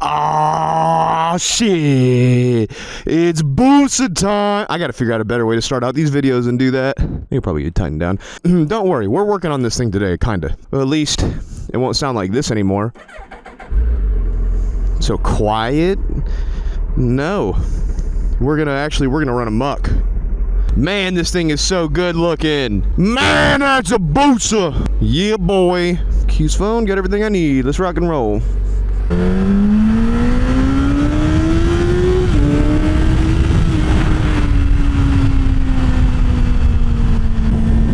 Oh shit, it's Busa time. I gotta figure out a better way to start out these videos and do that. You'll probably get tightened down. Don't worry, we're working on this thing today, kinda. Well, at least it won't sound like this anymore. So quiet? No. We're gonna run amok. Man, this thing is so good looking. Man, that's a Busa. Yeah, boy. Q's phone, got everything I need. Let's rock and roll.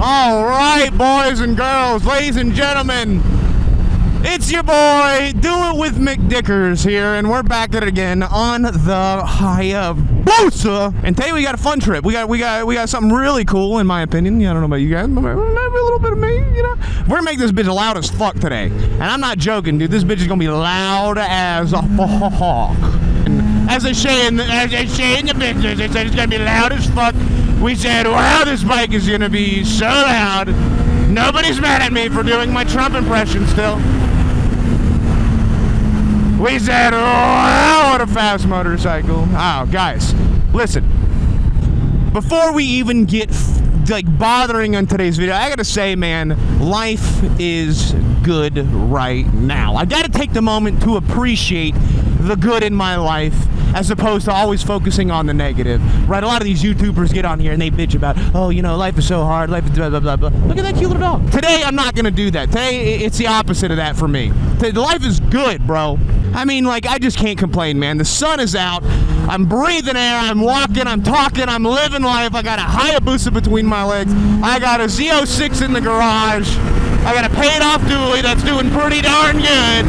All right, boys and girls, ladies and gentlemen, it's your boy, Do It With McDickers here, and we're back at it again on the Hayabusa. And today we got a fun trip. We got something really cool, in my opinion. Yeah, I don't know about you guys, but maybe a little bit of me, you know. We're gonna make this bitch loud as fuck today, and I'm not joking, dude. This bitch is gonna be loud as a fuck. And as they say in the business, they said it's gonna be loud as fuck. We said, wow, this bike is gonna be so loud. Nobody's mad at me for doing my Trump impression still. We said, oh, what a fast motorcycle. Oh, guys, listen. Before we even get bothering on today's video, I gotta say, man, life is good right now. I gotta take the moment to appreciate the good in my life as opposed to always focusing on the negative, right? A lot of these YouTubers get on here and they bitch about, oh, you know, life is so hard, life is blah, blah, blah, blah. Look at that cute little dog. Today, I'm not gonna do that. Today, it's the opposite of that for me. Life is good, bro. I mean, like, I just can't complain, man. The sun is out, I'm breathing air, I'm walking, I'm talking, I'm living life. I got a Hayabusa between my legs. I got a Z06 in the garage. I got a paid-off dually that's doing pretty darn good.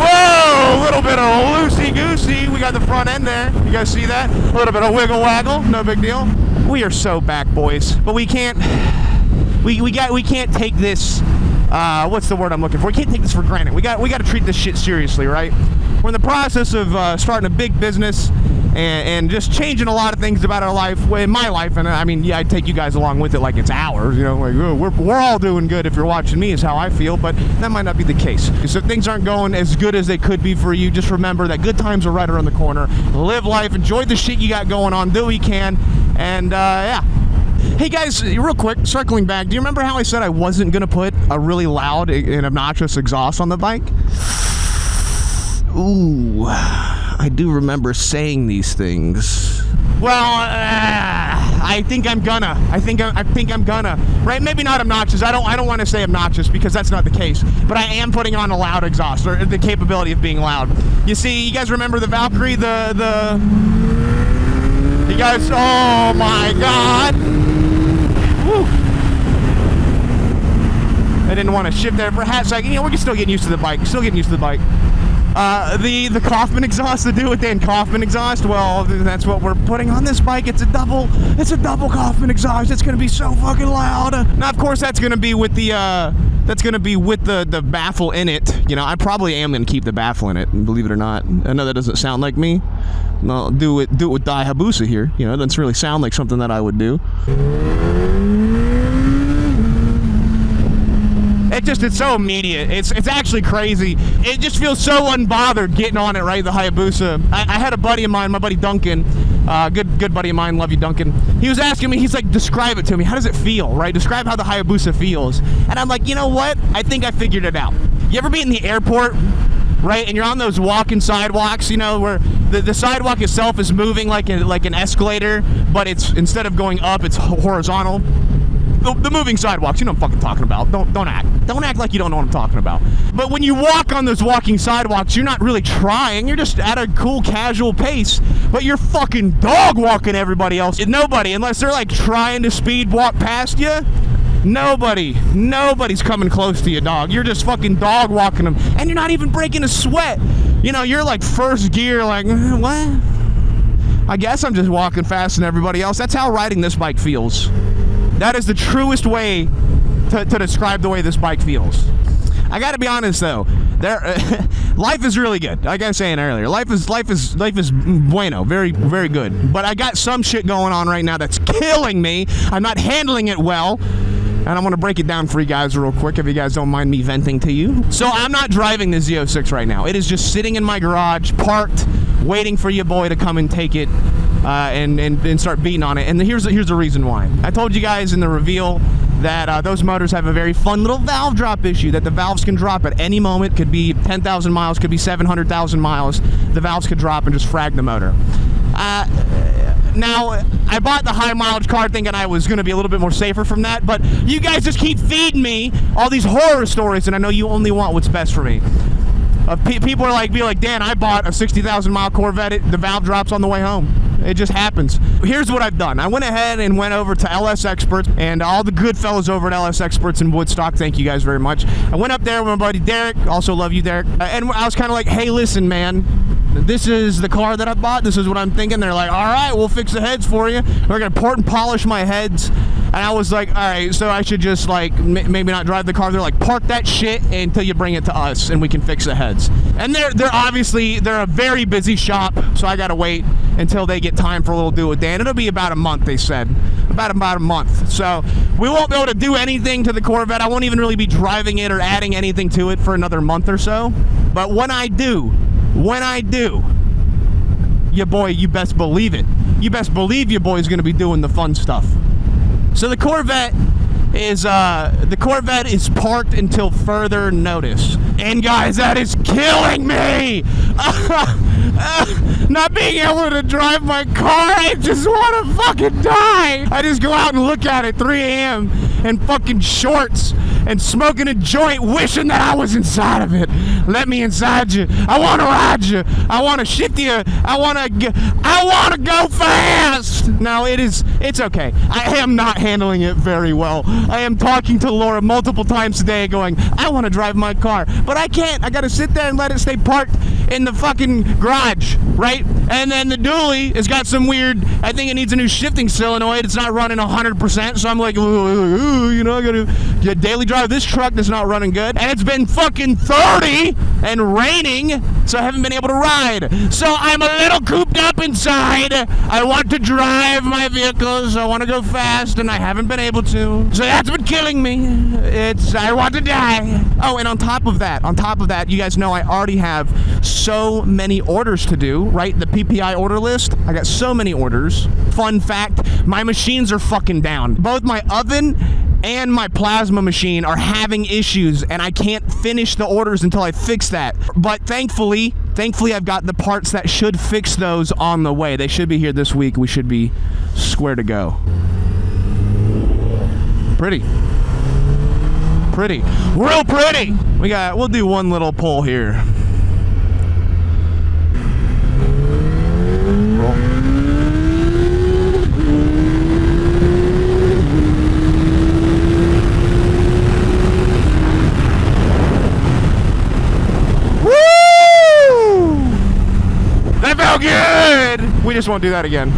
Whoa, a little bit of loosey-goosey. We got the front end there. You guys see that? A little bit of wiggle-waggle, no big deal. We are so back, boys. But we can't, we can't take this, what's the word I'm looking for? We can't take this for granted. We got to treat this shit seriously, right? We're in the process of starting a big business and just changing a lot of things about our life, in my life, and I mean, yeah, I take you guys along with it like it's ours, you know, like, oh, we're all doing good if you're watching me is how I feel, but that might not be the case. So if things aren't going as good as they could be for you, just remember that good times are right around the corner. Live life, enjoy the shit you got going on, do what you can, and yeah. Hey guys, real quick, circling back, do you remember how I said I wasn't gonna put a really loud and obnoxious exhaust on the bike? Ooh, I do remember saying these things. Well, I think I'm gonna. I think I'm gonna. Right? Maybe not obnoxious. I don't want to say obnoxious because that's not the case. But I am putting on a loud exhaust, or the capability of being loud. You see, you guys remember the Valkyrie? You guys? Oh my God! Woo. I didn't want to shift there for a half second. You know, we're still getting used to the bike. The Kaufman exhaust, the DIWD Kaufman exhaust, well, that's what we're putting on this bike. It's a double Kaufman exhaust. It's gonna be so fucking loud. Now, of course, that's gonna be with the the baffle in it. You know, I probably am gonna keep the baffle in it, believe it or not. I know that doesn't sound like me. I'll do it with the Hayabusa here. You know, it doesn't really sound like something that I would do. It's so immediate. It's actually crazy. It just feels so unbothered getting on it, right? The Hayabusa. I had a buddy of mine, my buddy Duncan, good buddy of mine, love you, Duncan. He was asking me, he's like, describe it to me. How does it feel, right? Describe how the Hayabusa feels. And I'm like, you know what? I think I figured it out. You ever be in the airport, right? And you're on those walking sidewalks, you know, where the sidewalk itself is moving like an escalator, but it's, instead of going up, it's horizontal. The moving sidewalks, you know what I'm fucking talking about. Don't act like you don't know what I'm talking about. But when you walk on those walking sidewalks, you're not really trying. You're just at a cool, casual pace. But you're fucking dog walking everybody else. Nobody, unless they're like trying to speed walk past you. Nobody's coming close to you, dog. You're just fucking dog walking them, and you're not even breaking a sweat. You know, you're like first gear, like what? I guess I'm just walking faster than everybody else. That's how riding this bike feels. That is the truest way to describe the way this bike feels. I gotta be honest though, life is really good. Like I was saying earlier, life is bueno, very, very good. But I got some shit going on right now that's killing me. I'm not handling it well. And I'm gonna break it down for you guys real quick if you guys don't mind me venting to you. So I'm not driving the Z06 right now. It is just sitting in my garage, parked, waiting for your boy to come and take it and start beating on it. And here's the reason why. I told you guys in the reveal that those motors have a very fun little valve drop issue, that the valves can drop at any moment. Could be 10,000 miles, could be 700,000 miles. The valves could drop and just frag the motor. Now, I bought the high mileage car thinking I was going to be a little bit more safer from that, but you guys just keep feeding me all these horror stories, and I know you only want what's best for me. People are like, Dan, I bought a 60,000 mile Corvette, the valve drops on the way home. It just happens. Here's what I've done. I went ahead and went over to LS Experts, and all the good fellows over at LS Experts in Woodstock, thank you guys very much. I went up there with my buddy Derek, also love you, Derek, and I was kind of like, hey, listen, man, this is the car that I bought, this is what I'm thinking. They're like, all right, we'll fix the heads for you. We're gonna port and polish my heads. And I was like, all right, so I should just like maybe not drive the car. They're like, park that shit until you bring it to us and we can fix the heads. And they're a very busy shop, so I gotta wait until they get time for a little DIWD. It'll be about a month, they said. About a month. So we won't be able to do anything to the Corvette. I won't even really be driving it or adding anything to it for another month or so. But when I do, your boy, you best believe it. You best believe your boy's gonna be doing the fun stuff. So the Corvette is parked until further notice. And guys, that is killing me! Not being able to drive my car, I just want to fucking die! I just go out and look at it 3 a.m. in fucking shorts and smoking a joint, wishing that I was inside of it. Let me inside you. I want to ride you. I want to shift you. I want to go fast. No, it's okay. I am not handling it very well. I am talking to Laura multiple times today going, I want to drive my car, but I can't. I got to sit there and let it stay parked in the fucking garage, right? And then the dually has got some weird, I think it needs a new shifting solenoid. It's not running 100%, so I'm like, ooh, you know, I gotta daily drive this truck that's not running good. And it's been fucking 30 and raining, so I haven't been able to ride. So I'm a little cooped up inside. I want to drive my vehicles. I want to go fast, and I haven't been able to. So that's been killing me. I want to die. Oh, and on top of that, you guys know I already have so many orders to do, right? The PPI order list. I got so many orders. Fun fact, my machines are fucking down. Both my oven and my plasma machine are having issues, and I can't finish the orders until I fix that. But thankfully I've got the parts that should fix those on the way. They should be here this week. We should be square to go. Pretty. Real pretty. We'll do one little pull here. That felt good! We just won't do that again.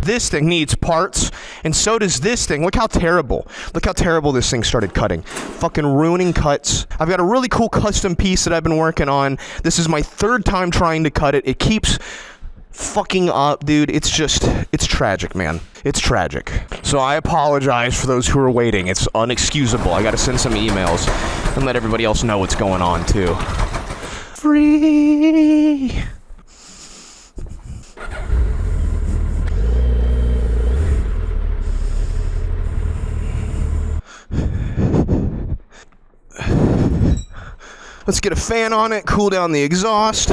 This thing needs parts, and so does this thing. Look how terrible this thing started cutting. Fucking ruining cuts. I've got a really cool custom piece that I've been working on. This is my 3rd time trying to cut it. It keeps fucking up, dude. It's tragic, man. It's tragic. So I apologize for those who are waiting. It's unexcusable. I gotta send some emails and let everybody else know what's going on, too. Free. Let's get a fan on it, cool down the exhaust.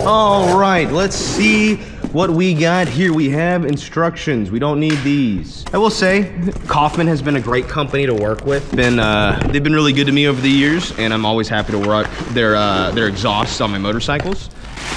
All right, let's see what we got here. We have instructions. We don't need these. I will say, Coffman has been a great company to work with. They've been really good to me over the years, and I'm always happy to work their exhausts on my motorcycles,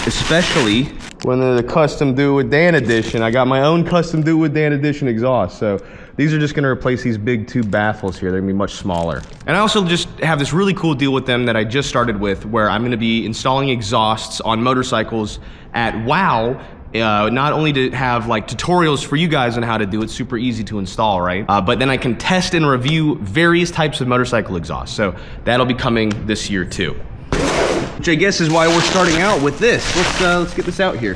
especially when they're the custom DIWD edition. I got my own custom DIWD edition exhaust, so these are just gonna replace these big tube baffles here. They're gonna be much smaller. And I also just have this really cool deal with them that I just started with, where I'm gonna be installing exhausts on motorcycles at WOW, not only to have like tutorials for you guys on how to do it, super easy to install, right? But then I can test and review various types of motorcycle exhausts. So that'll be coming this year too. Which I guess is why we're starting out with this. Let's get this out here.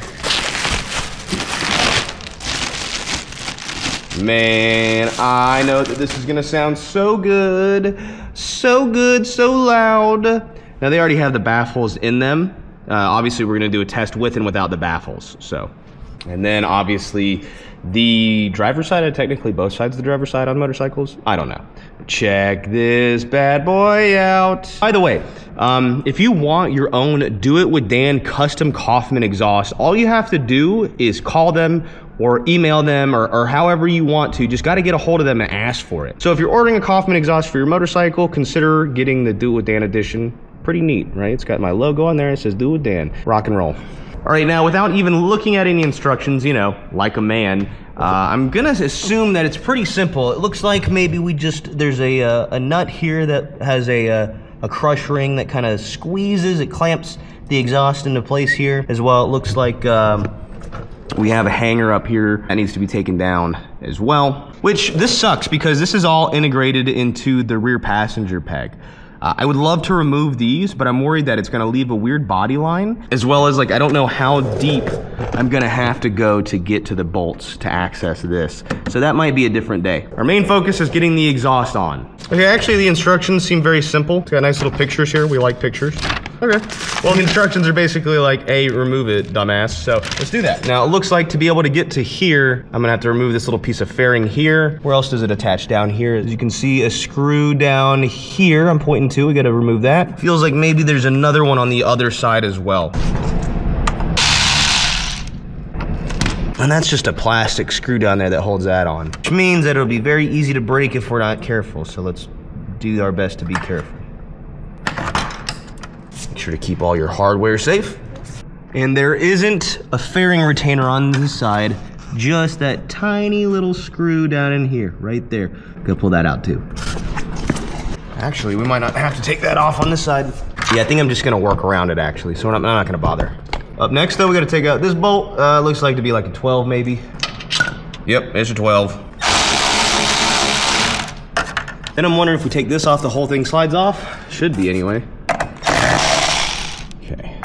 Man, I know that this is gonna sound so good, so loud. Now they already have the baffles in them. Obviously we're gonna do a test with and without the baffles, so. And then obviously the driver's side, technically both sides of the driver's side on motorcycles, I don't know. Check this bad boy out. By the way, if you want your own Do It With Dan custom Coffman exhaust, all you have to do is call them or email them or however you want to. Just gotta get a hold of them and ask for it. So if you're ordering a Coffman exhaust for your motorcycle, consider getting the Do It With Dan edition. Pretty neat, right? It's got my logo on there. It says Do It With Dan. Rock and roll. All right, now without even looking at any instructions, you know, like a man, I'm gonna assume that it's pretty simple. It looks like maybe there's a nut here that has a crush ring that kind of squeezes, it clamps the exhaust into place here. As well, it looks like we have a hanger up here that needs to be taken down as well. Which, this sucks because this is all integrated into the rear passenger peg. I would love to remove these, but I'm worried that it's gonna leave a weird body line, as well as, like, I don't know how deep I'm gonna have to go to get to the bolts to access this. So that might be a different day. Our main focus is getting the exhaust on. Okay, actually the instructions seem very simple. It's got nice little pictures here. We like pictures. Okay. Well, the instructions are basically like, A, remove it, dumbass. So let's do that. Now it looks like to be able to get to here, I'm gonna have to remove this little piece of fairing here. Where else does it attach? Down here. As you can see, a screw down here I'm pointing to. We gotta remove that. Feels like maybe there's another one on the other side as well. And that's just a plastic screw down there that holds that on. Which means that it'll be very easy to break if we're not careful. So let's do our best to be careful. Make sure to keep all your hardware safe. And there isn't a fairing retainer on this side, just that tiny little screw down in here, right there. Gotta pull that out too. Actually, we might not have to take that off on this side. Yeah, I think I'm just gonna work around it actually, so I'm not gonna bother. Up next though, we gotta take out this bolt. Looks like to be like a 12 maybe. Yep, it's a 12. Then I'm wondering if we take this off, the whole thing slides off. Should be anyway. Okay.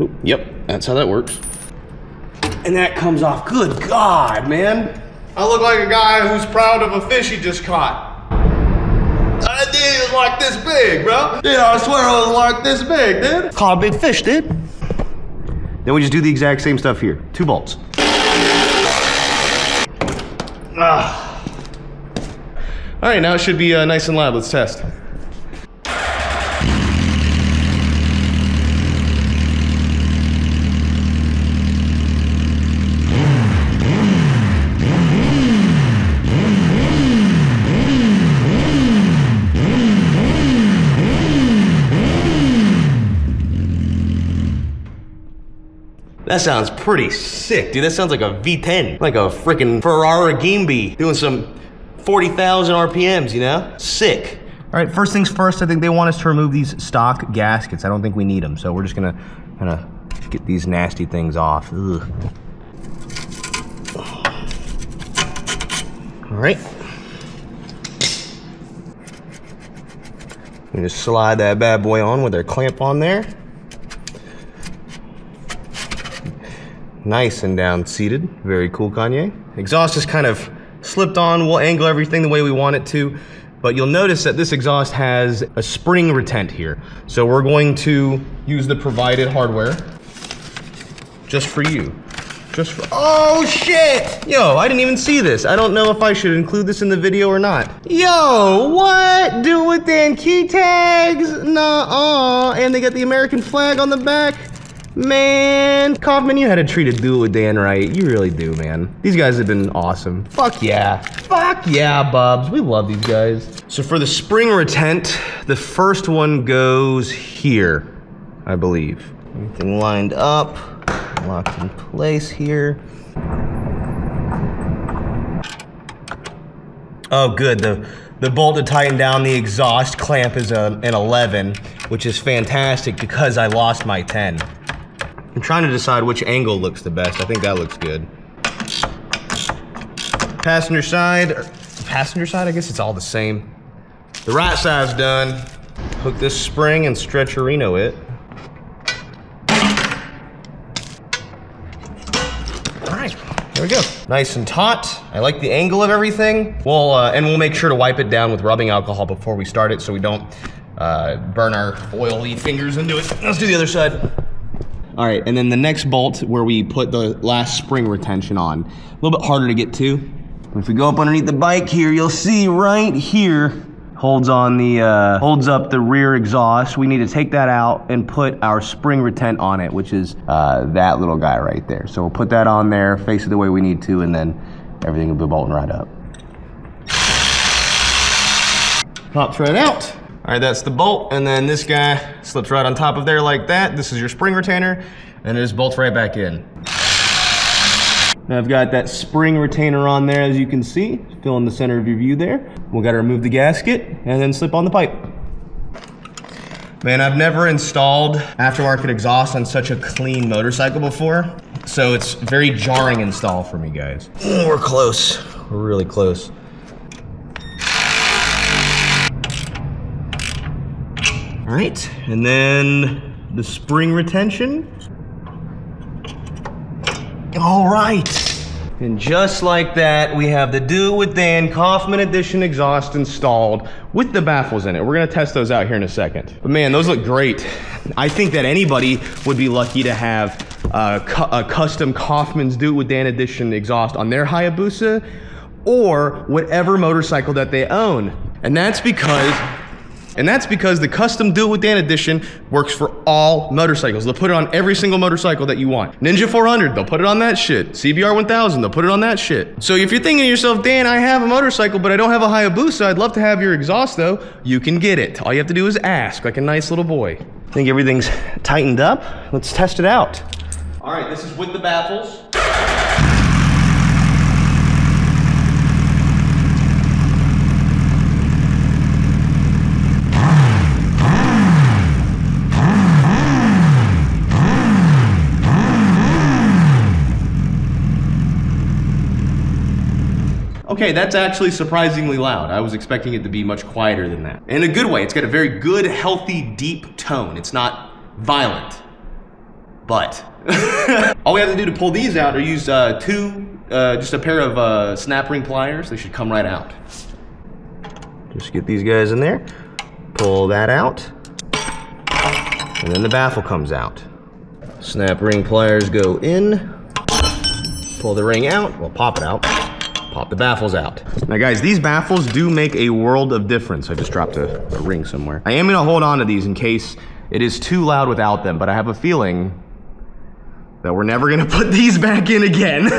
Oop, yep, that's how that works. And that comes off. Good God, man. I look like a guy who's proud of a fish he just caught. That thing is like this big, bro. Dude, I swear it was like this big, dude. Caught a big fish, dude. Then we just do the exact same stuff here. 2 bolts. All right, now it should be nice and loud. Let's test. That sounds pretty sick, dude. That sounds like a V10, like a freaking Ferrari Gimby doing some 40,000 RPMs, you know? Sick. All right, first things first, I think they want us to remove these stock gaskets. I don't think we need them, so we're just gonna kind of get these nasty things off. Ugh. All right. We just slide that bad boy on with our clamp on there. Nice and down seated. Very cool, Kanye. Exhaust is kind of slipped on. We'll angle everything the way we want it to, but you'll notice that this exhaust has a spring retent here. So we're going to use the provided hardware just for you. Oh shit! Yo, I didn't even see this. I don't know if I should include this in the video or not. Yo, what? Do it with Dan Keytags? Nuh-uh. And they got the American flag on the back. Man, Coffman, you had to treat a Do It With Dan right. You really do, man. These guys have been awesome. Fuck yeah. Fuck yeah, Bubs. We love these guys. So for the spring retent, the first one goes here, I believe. Everything lined up, locked in place here. Oh, good. The bolt to tighten down the exhaust clamp is an 11, which is fantastic because I lost my 10. I'm trying to decide which angle looks the best. I think that looks good. Passenger side, I guess it's all the same. The right side's done. Hook this spring and stretcherino it. All right, there we we go. Nice and taut. I like the angle of everything. We'll make sure to wipe it down with rubbing alcohol before we start it so we don't burn our oily fingers into it. Let's do the other side. All right, and then the next bolt where we put the last spring retention on, a little bit harder to get to. If we go up underneath the bike here, you'll see right here, holds up the rear exhaust. We need to take that out and put our spring retent on it, which is that little guy right there. So we'll put that on there, face it the way we need to, and then everything will be bolting right up. Pops right out. All right, that's the bolt, and then this guy slips right on top of there like that. This is your spring retainer, and it just bolts right back in. Now I've got that spring retainer on there, as you can see, still in the center of your view there. We've got to remove the gasket and then slip on the pipe. Man, I've never installed aftermarket exhaust on such a clean motorcycle before, so it's very jarring install for me, guys. Oh, we're close. We're really close. All right, and then the spring retention. All right, and just like that, we have the DOITWITHDAN Coffman Edition exhaust installed with the baffles in it. We're gonna test those out here in a second. But man, those look great. I think that anybody would be lucky to have a custom Coffman's DOITWITHDAN Edition exhaust on their Hayabusa or whatever motorcycle that they own. And that's because the custom DOITWITHDAN edition works for all motorcycles. They'll put it on every single motorcycle that you want. Ninja 400, they'll put it on that shit. CBR 1000, they'll put it on that shit. So if you're thinking to yourself, Dan, I have a motorcycle, but I don't have a Hayabusa, I'd love to have your exhaust though, you can get it. All you have to do is ask, like a nice little boy. I think everything's tightened up. Let's test it out. All right, this is with the baffles. Okay, that's actually surprisingly loud. I was expecting it to be much quieter than that. In a good way, it's got a very good, healthy, deep tone. It's not violent, but. All we have to do to pull these out are use just a pair of snap ring pliers. They should come right out. Just get these guys in there, pull that out, and then the baffle comes out. Snap ring pliers go in, pull the ring out, well, pop it out. Pop the baffles out. Now guys, these baffles do make a world of difference. I just dropped a ring somewhere. I am gonna hold on to these in case it is too loud without them, but I have a feeling that we're never gonna put these back in again.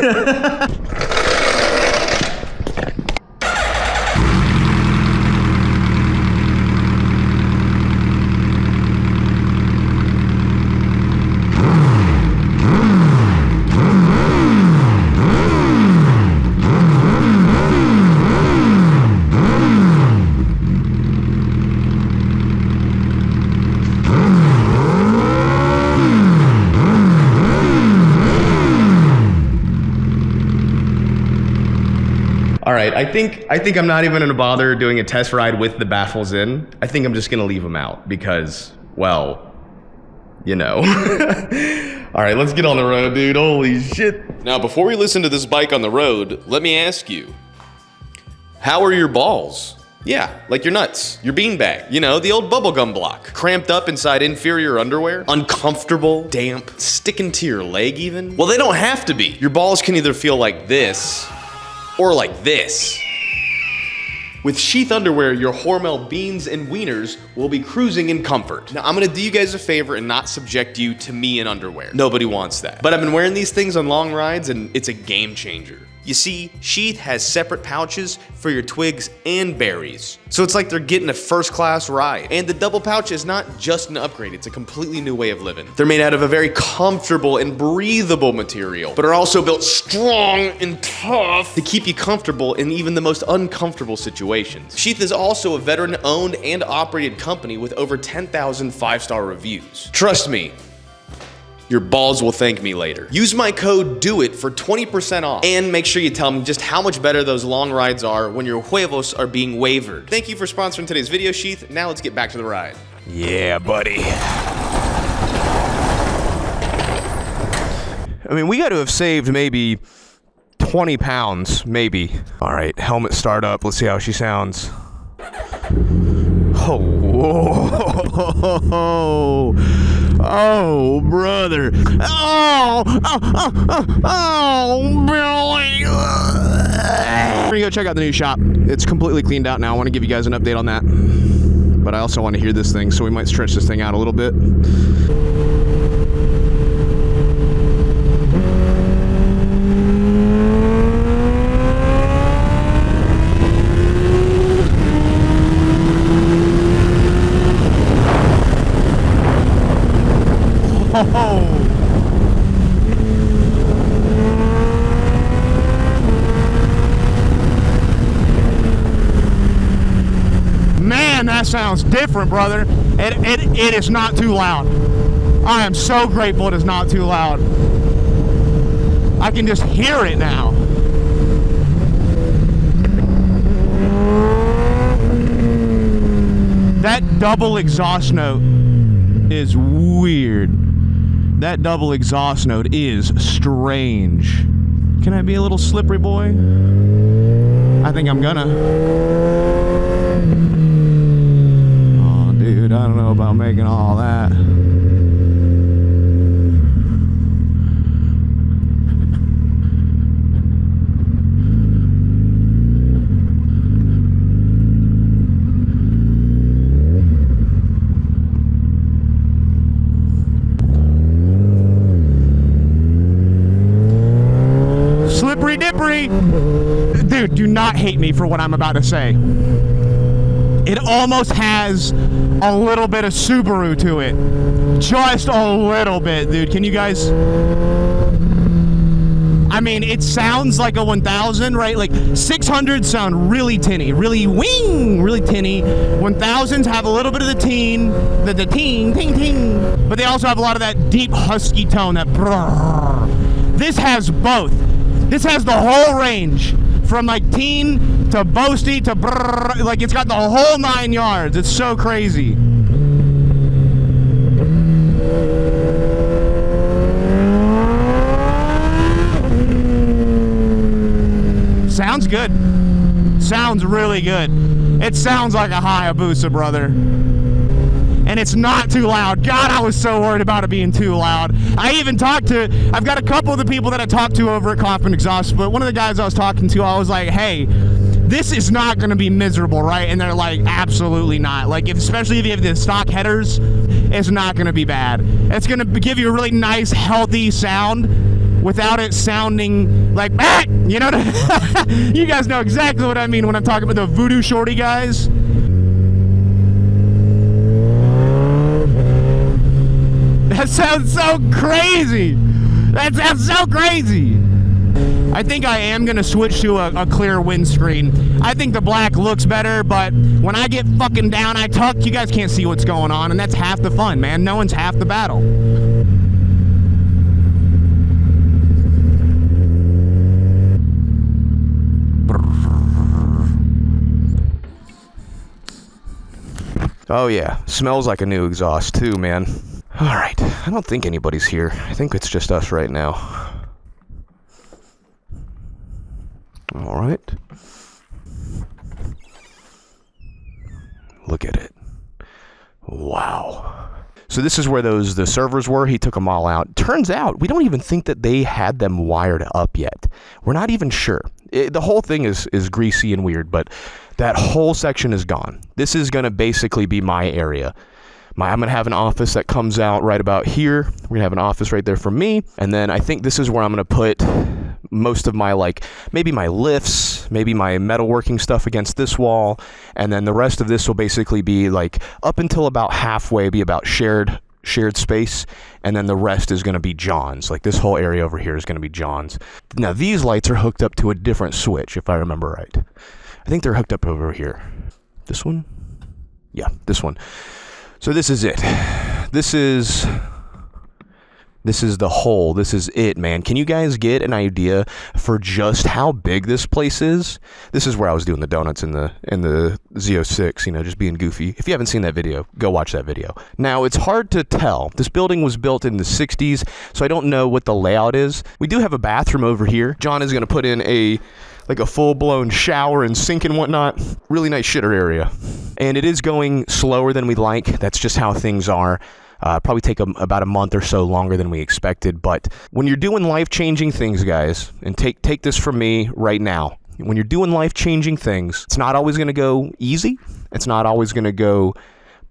All right, I think I'm not even gonna bother doing a test ride with the baffles in. I think I'm just gonna leave them out because, well, you know. All right, let's get on the road, dude. Holy shit. Now, before we listen to this bike on the road, let me ask you, how are your balls? Yeah, like your nuts, your beanbag, you know, the old bubblegum block. Cramped up inside inferior underwear, uncomfortable, damp, sticking to your leg even? Well, they don't have to be. Your balls can either feel like this, or like this. With sheath underwear, your Hormel beans and wieners will be cruising in comfort. Now, I'm gonna do you guys a favor and not subject you to me in underwear. Nobody wants that. But I've been wearing these things on long rides and it's a game changer. You see, Sheath has separate pouches for your twigs and berries. So it's like they're getting a first-class ride. And the double pouch is not just an upgrade, it's a completely new way of living. They're made out of a very comfortable and breathable material, but are also built strong and tough to keep you comfortable in even the most uncomfortable situations. Sheath is also a veteran-owned and operated company with over 10,000 five-star reviews. Trust me, your balls will thank me later. Use my code DOIT for 20% off. And make sure you tell me just how much better those long rides are when your huevos are being wavered. Thank you for sponsoring today's video, Sheath. Now let's get back to the ride. Yeah, buddy. I mean, we got to have saved maybe 20 pounds, maybe. All right, helmet start up. Let's see how she sounds. Oh, whoa. Oh, brother. Oh, Billy. We're gonna go check out the new shop. It's completely cleaned out now. I want to give you guys an update on that. But I also want to hear this thing, so we might stretch this thing out a little bit. Oh. Man, that sounds different, brother. It is not too loud. I am so grateful it is not too loud. I can just hear it now. That double exhaust note is weird. That double exhaust note is strange. Can I be a little slippery, boy? I think I'm gonna. Oh, dude, I don't know about making all that. Slippery dippery. Dude, do not hate me for what I'm about to say. It almost has a little bit of Subaru to it. Just a little bit, dude. Can you guys... I mean, it sounds like a 1000, right? Like 600s sound really tinny, really wing, really tinny. 1000s have a little bit of the teen, the ting, ting, ting. But they also have a lot of that deep husky tone, that brrr. This has both. This has the whole range, from like teen to boasty to brrr, like it's got the whole 9 yards. It's so crazy. Sounds good. Sounds really good. It sounds like a Hayabusa, brother. And it's not too loud. God, I was so worried about it being too loud. I've got a couple of the people that I talked to over at Coffman Exhaust, but one of the guys I was talking to, I was like, hey, this is not going to be miserable, right? And they're like, absolutely not. Like, especially if you have the stock headers, it's not going to be bad. It's going to give you a really nice, healthy sound without it sounding like, ah! You know, you guys know exactly what I mean when I'm talking about the Voodoo Shorty guys. That sounds so crazy. That sounds so crazy. I think I am going to switch to a clear windscreen. I think the black looks better, but when I get fucking down, I tuck, you guys can't see what's going on, and that's half the fun, man. Knowing's half the battle. Oh yeah, smells like a new exhaust too, man. All right, I don't think anybody's here. I think it's just us right now. All right. Look at it. Wow. So this is where the servers were. He took them all out. Turns out, we don't even think that they had them wired up yet. We're not even sure. The whole thing is greasy and weird, but that whole section is gone. This is going to basically be my area. I'm going to have an office that comes out right about here. We're going to have an office right there for me. And then I think this is where I'm going to put most of my, like, maybe my lifts, maybe my metalworking stuff against this wall. And then the rest of this will basically be, like, up until about halfway, be about shared space. And then the rest is going to be John's. Like, this whole area over here is going to be John's. Now, these lights are hooked up to a different switch, if I remember right. I think they're hooked up over here. This one? Yeah, this one. So this is it. This is This is the hole. This is it, man. Can you guys get an idea for just how big this place is? This is where I was doing the donuts in the Z06, you know, just being goofy. If you haven't seen that video, go watch that video. Now, it's hard to tell. This building was built in the 60s, so I don't know what the layout is. We do have a bathroom over here. John is going to put in a full-blown shower and sink and whatnot. Really nice shitter area. And it is going slower than we'd like. That's just how things are. Probably take about a month or so longer than we expected. But when you're doing life-changing things, guys, and take this from me right now, when you're doing life-changing things, it's not always going to go easy. It's not always going to go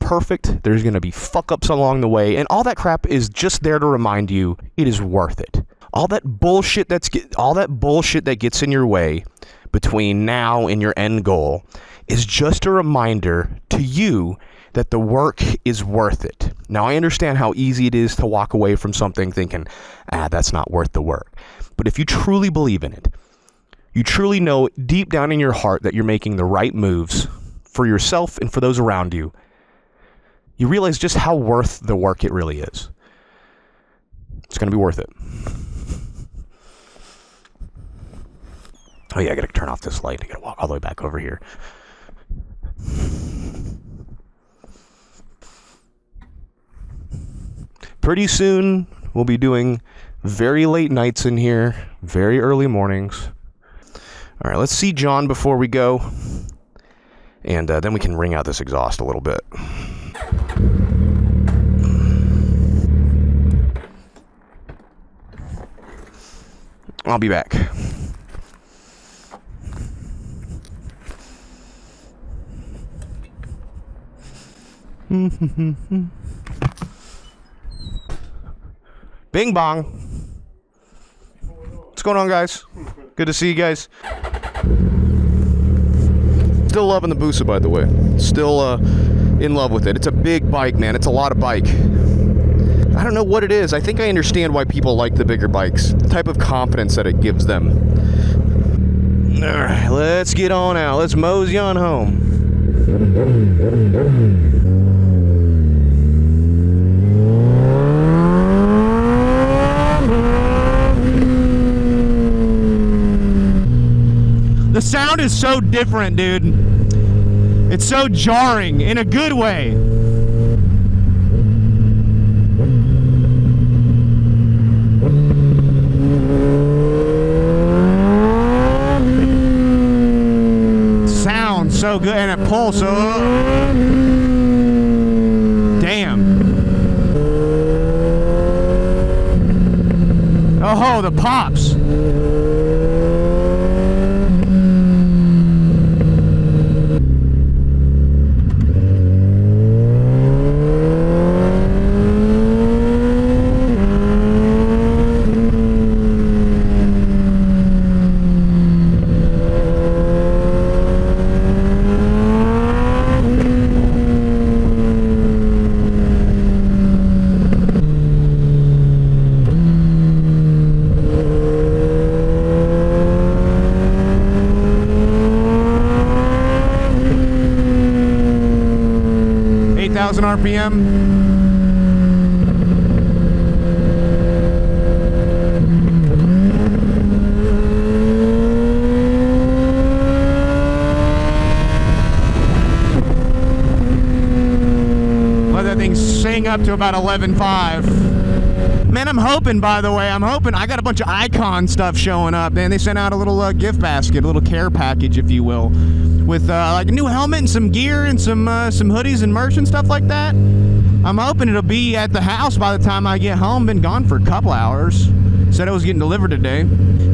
perfect. There's going to be fuck-ups along the way. And all that crap is just there to remind you it is worth it. All that bullshit that gets in your way between now and your end goal is just a reminder to you that the work is worth it. Now, I understand how easy it is to walk away from something thinking, that's not worth the work. But if you truly believe in it, you truly know deep down in your heart that you're making the right moves for yourself and for those around you, you realize just how worth the work it really is. It's going to be worth it. Oh yeah, I gotta turn off this light. I gotta walk all the way back over here. Pretty soon, we'll be doing very late nights in here, very early mornings. All right, let's see John before we go. And then we can wring out this exhaust a little bit. I'll be back. Bing bong. What's going on, guys? Good to see you guys. Still loving the Busa, by the way. Still in love with it. It's a big bike, man. It's a lot of bike. I don't know what it is. I think I understand why people like the bigger bikes. The type of confidence that it gives them. All right, let's get on out. Let's mosey on home. The sound is so different, dude. It's so jarring in a good way. Sounds so good, and it pulls so. Damn. Oh, the pops. RPM. Let that thing sing up to about 11.5. Man, I'm hoping, by the way, I got a bunch of icon stuff showing up, man. They sent out a little gift basket, a little care package, if you will, with like a new helmet and some gear and some hoodies and merch and stuff like that. I'm hoping it'll be at the house by the time I get home. Been gone for a couple hours. Said it was getting delivered today.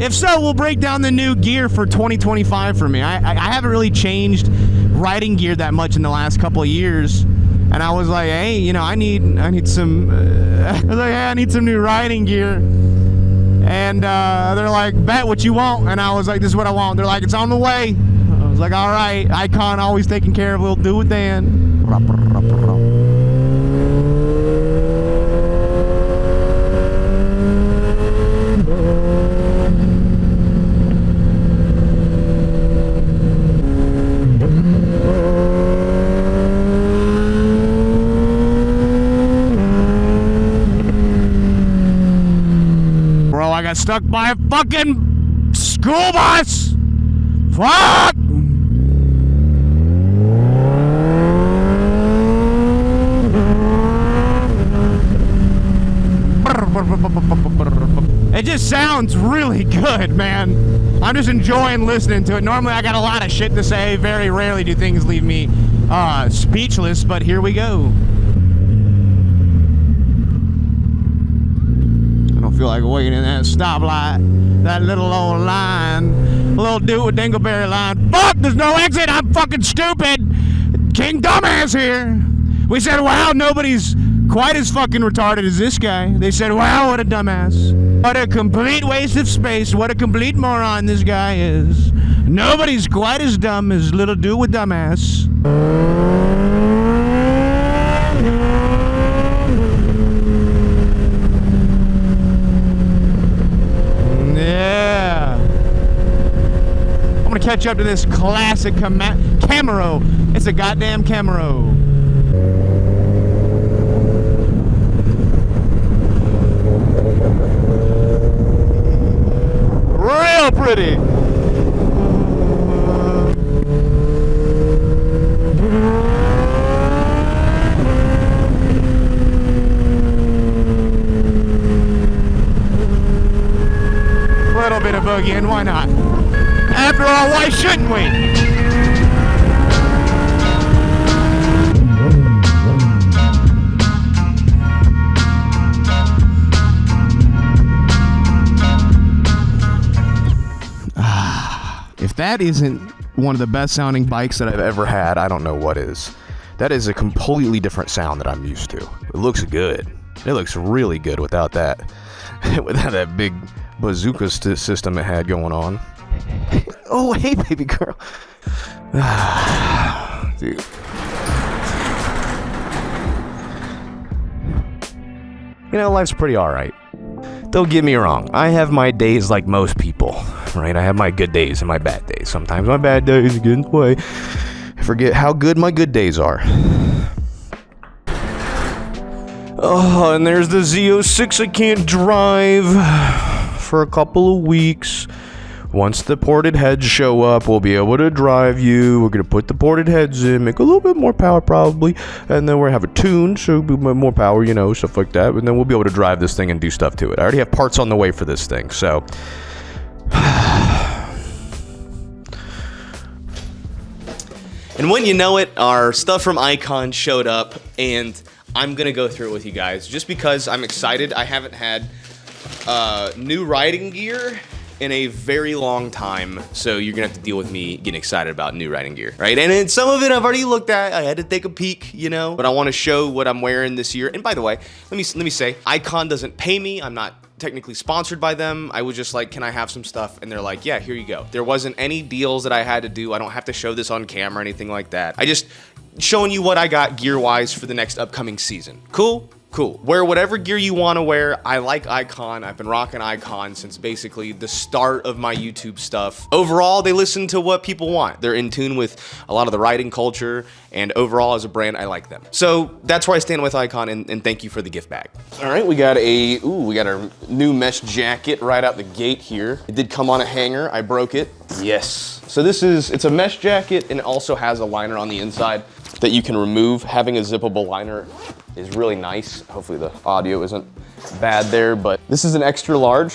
If so, we'll break down the new gear for 2025 for me. I haven't really changed riding gear that much in the last couple of years. And I was like, hey, you know, I need some. I was like, hey, I need some new riding gear. And they're like, bet what you want. And I was like, this is what I want. They're like, it's on the way. I was like, all right, Icon always taking care of. We'll do it then. got stuck by a fucking school bus. Fuck! It just sounds really good, man. I'm just enjoying listening to it. Normally I got a lot of shit to say. Very rarely do things leave me speechless, but here we go. I don't feel like waiting in that stoplight. That little old line. Little dude with dingleberry line. Fuck, there's no exit. I'm fucking stupid. King Dumbass here. We said, wow, nobody's quite as fucking retarded as this guy. They said, wow, what a dumbass. What a complete waste of space. What a complete moron this guy is. Nobody's quite as dumb as little dude with dumbass. Yeah. I'm gonna catch up to this classic Camaro. It's a goddamn Camaro. Real pretty. Little bit of boogieing, why not? After all, why shouldn't we? If that isn't one of the best sounding bikes that I've ever had, I don't know what is. That is a completely different sound that I'm used to. It looks good. It looks really good without that. Without that big bazooka system it had going on. Oh, hey, baby girl. Dude. You know, life's pretty alright. Don't get me wrong, I have my days like most people, right? I have my good days and my bad days. Sometimes my bad days get in the way. I forget how good my good days are. Oh, and there's the Z06 I can't drive for a couple of weeks. Once the ported heads show up, we'll be able to drive you. We're going to put the ported heads in, make a little bit more power probably, and then we're going to have a tune, so more power, you know, stuff like that, and then we'll be able to drive this thing and do stuff to it. I already have parts on the way for this thing, so... And when you know it, our stuff from Icon showed up, and I'm going to go through it with you guys, just because I'm excited. I haven't had new riding gear in a very long time, so you're gonna have to deal with me getting excited about new riding gear, right? And then some of it I've already looked at. I had to take a peek, you know, but I want to show what I'm wearing this year. And by the way, let me say, Icon doesn't pay me. I'm not technically sponsored by them. I was just like, can I have some stuff? And they're like, yeah, here you go. There wasn't any deals that I had to do. I don't have to show this on camera or anything like that. I just showing you what I got gear-wise for the next upcoming season. Cool? Cool. Wear whatever gear you want to wear. I like Icon. I've been rocking Icon since basically the start of my YouTube stuff. Overall, they listen to what people want. They're in tune with a lot of the riding culture, and overall as a brand, I like them. So that's where I stand with Icon, and thank you for the gift bag. All right, we got our new mesh jacket right out the gate here. It did come on a hanger. I broke it. Yes. So it's a mesh jacket, and it also has a liner on the inside that you can remove. Having a zippable liner is really nice. Hopefully the audio isn't bad there, but this is an extra large.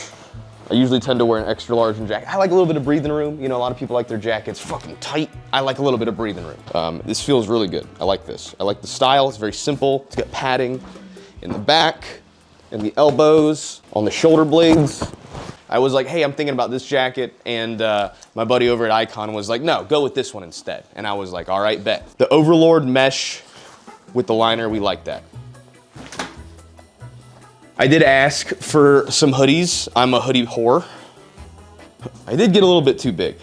I usually tend to wear an extra large in jacket. I like a little bit of breathing room. You know, a lot of people like their jackets fucking tight. I like a little bit of breathing room. This feels really good. I like this. I like the style. It's very simple. It's got padding in the back, in the elbows, on the shoulder blades. I was like, hey, I'm thinking about this jacket, and my buddy over at Icon was like, no, go with this one instead. And I was like, all right, bet. The Overlord mesh with the liner, we like that. I did ask for some hoodies. I'm a hoodie whore. I did get a little bit too big.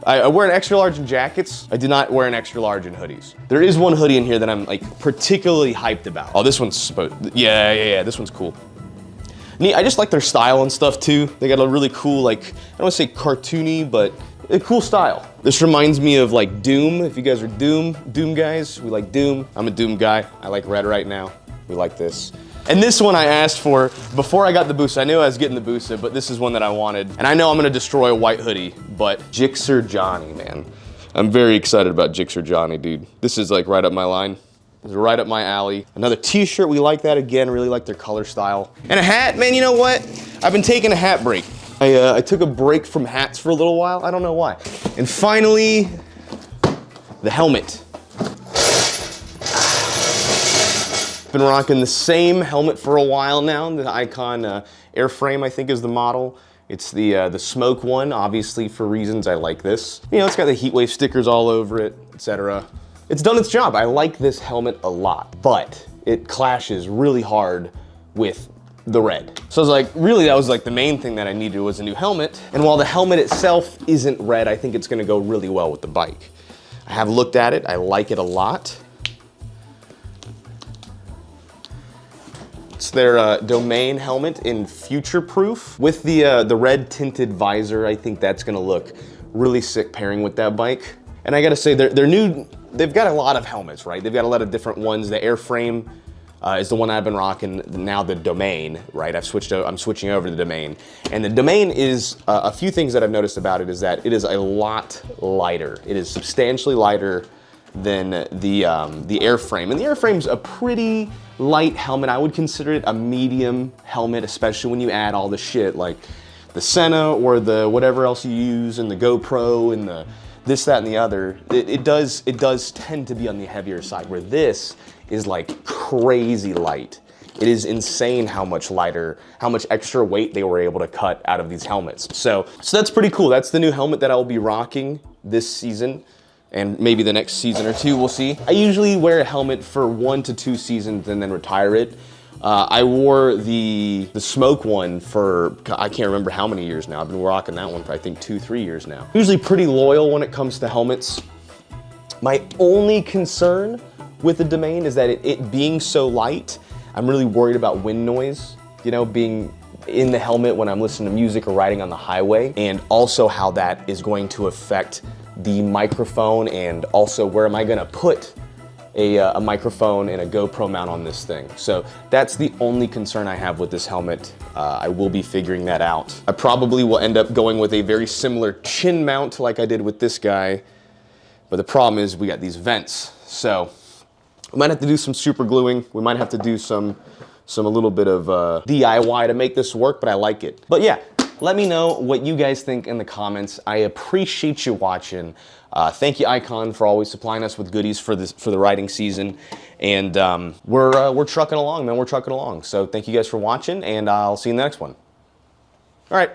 I wear an extra large in jackets. I did not wear an extra large in hoodies. There is one hoodie in here that I'm like particularly hyped about. Oh, this one's yeah, this one's cool. Neat, I just like their style and stuff too. They got a really cool, like, I don't want to say cartoony, but a cool style. This reminds me of like Doom. If you guys are Doom guys, we like Doom. I'm a Doom guy. I like red right now. We like this. And this one I asked for before I got the Busa. I knew I was getting the Busa, but this is one that I wanted. And I know I'm gonna destroy a white hoodie, but Jixer Johnny, man. I'm very excited about Jixer Johnny, dude. This is like right up my line. It's right up my alley. Another t-shirt, we like that again, really like their color style. And a hat, man, you know what? I've been taking a hat break. I took a break from hats for a little while, I don't know why. And finally, the helmet. Been rocking the same helmet for a while now. The Icon Airframe, I think, is the model. It's the smoke one, obviously, for reasons I like this. You know, it's got the Heatwave stickers all over it, etc. It's done its job. I like this helmet a lot, but it clashes really hard with the red. So I was like, really, that was like the main thing that I needed was a new helmet. And while the helmet itself isn't red, I think it's gonna go really well with the bike. I have looked at it, I like it a lot. It's their Domain helmet in Future Proof. With the red tinted visor, I think that's gonna look really sick pairing with that bike. And I gotta say, they're new, they've got a lot of helmets, right? They've got a lot of different ones. The Airframe is the one I've been rocking, now the Domain, right? I'm switching over to the Domain. And the Domain is, a few things that I've noticed about it is that it is a lot lighter. It is substantially lighter than the Airframe. And the Airframe's a pretty light helmet. I would consider it a medium helmet, especially when you add all the shit like the Senna or the whatever else you use and the GoPro and the this, that, and the other. It does tend to be on the heavier side, where this is like crazy light. It is insane how much lighter, how much extra weight they were able to cut out of these helmets. So that's pretty cool. That's the new helmet that I will be rocking this season, and maybe the next season or two, we'll see. I usually wear a helmet for 1 to 2 seasons and then retire it. I wore the smoke one for, I can't remember how many years now. I've been rocking that one for I think 2-3 years now. Usually pretty loyal when it comes to helmets. My only concern with the Domain is that it being so light, I'm really worried about wind noise, you know, being in the helmet when I'm listening to music or riding on the highway, and also how that is going to affect the microphone, and also where am I gonna put a microphone and a GoPro mount on this thing. So that's the only concern I have with this helmet. I will be figuring that out. I probably will end up going with a very similar chin mount like I did with this guy, but the problem is we got these vents. So we might have to do some super gluing. We might have to do a little bit of DIY to make this work, but I like it. But yeah, let me know what you guys think in the comments. I appreciate you watching. Thank you, Icon, for always supplying us with goodies for the riding season. And we're trucking along, man. We're trucking along. So thank you guys for watching, and I'll see you in the next one. All right.